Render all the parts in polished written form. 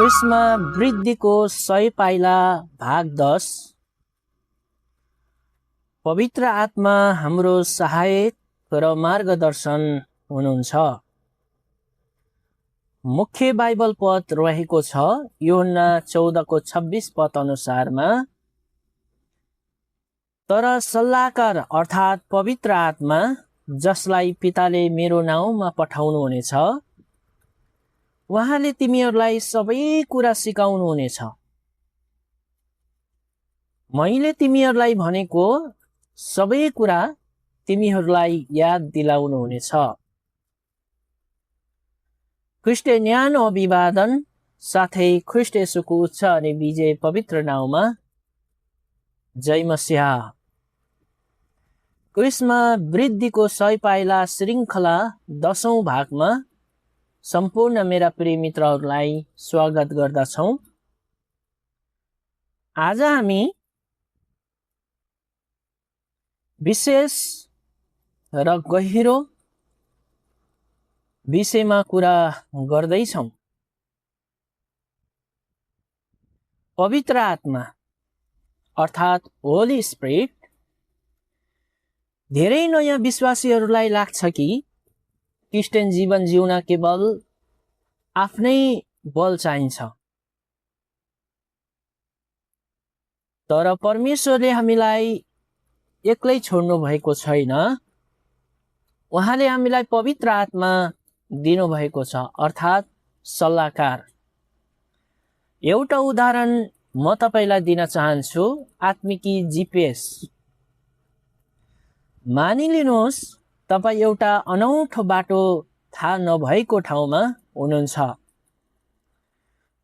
क्रिस्मा वृद्धिको 100 पाइला भाग 10। पवित्र आत्मा हाम्रो सहायक र मार्गदर्शन हुनुहुन्छ। मुख्य बाइबल पद रहेको छ यूहन्ना 14:26 पद अनुसारमा, तर सल्लाहकार अर्थात् पवित्र आत्मा जसलाई पिताले मेरो नाउँमा पठाउनुहुनेछ, उहाँले तिमीहरूलाई सबै कुरा सिकाउनुहुनेछ। मैले तिमीहरूलाई भनेको सबै कुरा तिमीहरूलाई याद दिलाउनुहुनेछ। ख्रीष्ट न्यानो अभिवादन साथै ख्रीष्ट येशूको उच्च अनि विजय पवित्र नाउँमा जय मसीहा। क्रिस्मा वृद्धिको 100 पाइला श्रृङ्खला 10औं भागमा सम्पूर्ण मेरा प्रिय मित्रहरूलाई स्वागत गर्दछौँ। आज हामी विशेष र गहिरो विषयमा कुरा गर्दैछौँ। पवित्र आत्मा अर्थात् होली स्पिरिट। धेरै नयाँ विश्वासीहरूलाई लाग्छ कि क्रिस्चियन जीवन जिउन केवल आफ्नै बल चाहिन्छ, तर परमेश्वरले हामीलाई एक्लै छोड्नु भएको छैन। उहाँले हामीलाई पवित्र आत्मा दिनुभएको छ, अर्थात् सल्लाहकार। एउटा उदाहरण म तपाईलाई दिन चाहन्छु, आत्मिकी जीपीएस। मानिलिनुहोस् तपाईँ एउटा अनौठो बाटो थाहा नभएको ठाउँमा हुनुहुन्छ।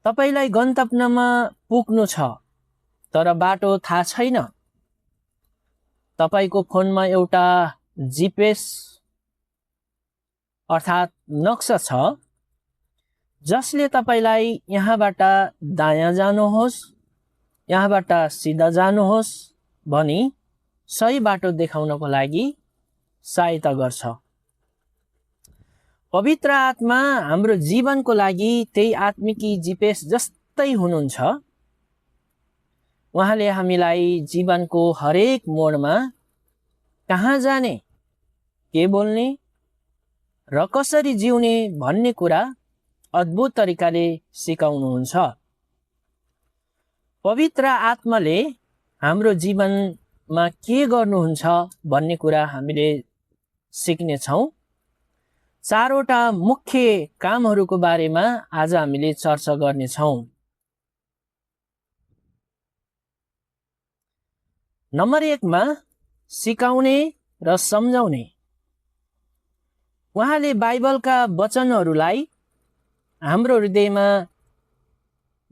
तपाईलाई गन्तव्यमा पुग्नु छ, तर बाटो थाहा छैन। तपाईको फोनमा एउटा जीपीएस अर्थात् नक्सा छ, जसले तपाईलाई यहाँबाट दायाँ जानुहोस्, यहाँबाट सिधा जानुहोस् भनी सही बाटो देखाउनको लागि सहायता गर्छ। पवित्र आत्मा हाम्रो जीवनको लागि त्यही आत्मिकी जीपीएस जस्तै हुनुहुन्छ। उहाँले हामीलाई जीवनको हरेक मोडमा कहाँ जाने, के बोल्ने र कसरी जिउने भन्ने कुरा अद्भुत तरिकाले सिकाउनुहुन्छ। पवित्र आत्माले हाम्रो जीवनमा के गर्नुहुन्छ भन्ने कुरा हामीले सिक्नेछौँ। 4वटा मुख्य कामहरूको बारेमा आज हामीले चर्चा गर्नेछौँ। नम्बर 1 मा सिकाउने र सम्झाउने। उहाँले बाइबलका वचनहरूलाई हाम्रो हृदयमा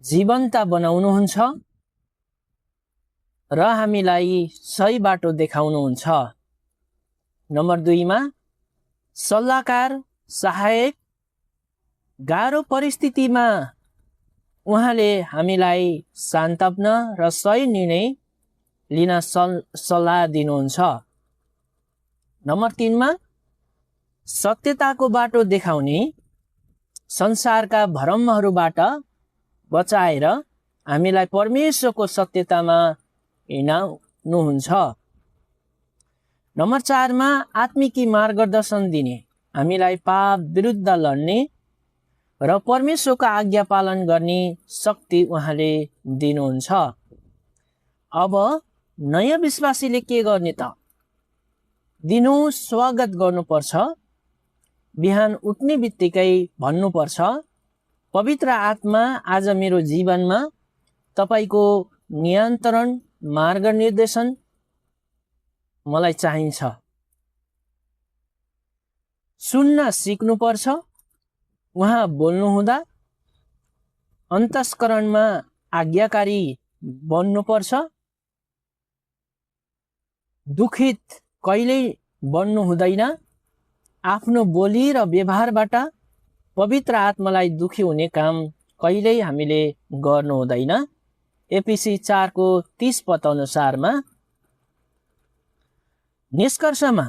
जीवन्त बनाउनुहुन्छ र हामीलाई सही बाटो देखाउनुहुन्छ। नम्बर 2 मा सल्लाहकार, सहायक। गाह्रो परिस्थितिमा उहाँले हामीलाई सान्त्वना र सही निर्णय लिन सल्लाह दिनुहुन्छ। नम्बर 3 मा सत्यताको बाटो देखाउने, संसारका भ्रमहरूबाट बचाएर हामीलाई परमेश्वरको सत्यतामा हिँडाउनुहुन्छ। नम्बर 4 मा आत्मिकी मार्गदर्शन दिने, हामीलाई पाप विरुद्ध लड्ने र परमेश्वरको आज्ञा पालन गर्ने शक्ति उहाँले दिनुहुन्छ। अब नयाँ विश्वासीले के गर्ने त? दिनहुँ स्वागत गर्नुपर्छ। बिहान उठ्ने बित्तिकै भन्नुपर्छ, पवित्र आत्मा आज मेरो जीवनमा तपाईको नियन्त्रण, मार्गनिर्देशन मलाई चाहिन्छ। सुन्न सिक्नुपर्छ। उहाँ बोल्नुहुँदा अन्तस्करणमा आज्ञाकारी बन्नुपर्छ। दुखित कहिल्यै बन्नु हुँदैन। आफ्नो बोली र व्यवहारबाट पवित्र आत्मालाई दुखी हुने काम कहिल्यै हामीले गर्नु हुँदैन। एफिसी 4:30 पद अनुसारमा। निष्कर्षमा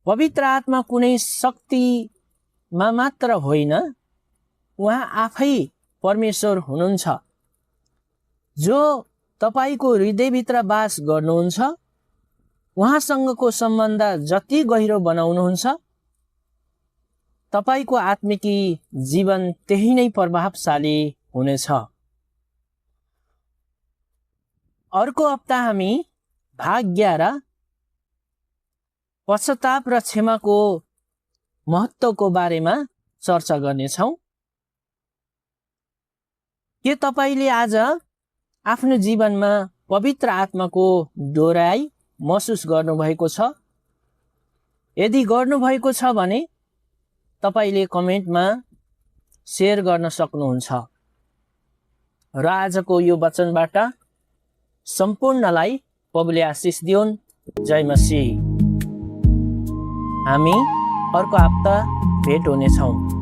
पवित्र आत्मा कुनै शक्तिमा मात्र होइन, उहाँ आफै परमेश्वर हुनुहुन्छ जो तपाईको हृदयभित्र बास गर्नुहुन्छ। उहाँसँगको सम्बन्ध जति गहिरो बनाउनुहुन्छ तपाईको आत्मिकी जीवन त्यही नै प्रभावशाली हुनेछ। अर्को हप्ता हामी भाग 11 पश्चाताप र क्षमाको महत्त्वको बारेमा चर्चा गर्नेछौँ। के तपाईले आज आफ्नो जीवनमा पवित्र आत्माको डोराइ महसुस गर्नुभएको छ? यदि गर्नुभएको छ भने तपाईले कमेन्टमा शेयर गर्न सक्नुहुन्छ। र आजको यो वचनबाट सम्पूर्णलाई प्रभुले आशिष दिउन्। जय मसीह। हामी अर्को हप्ता भेट हुनेछौँ।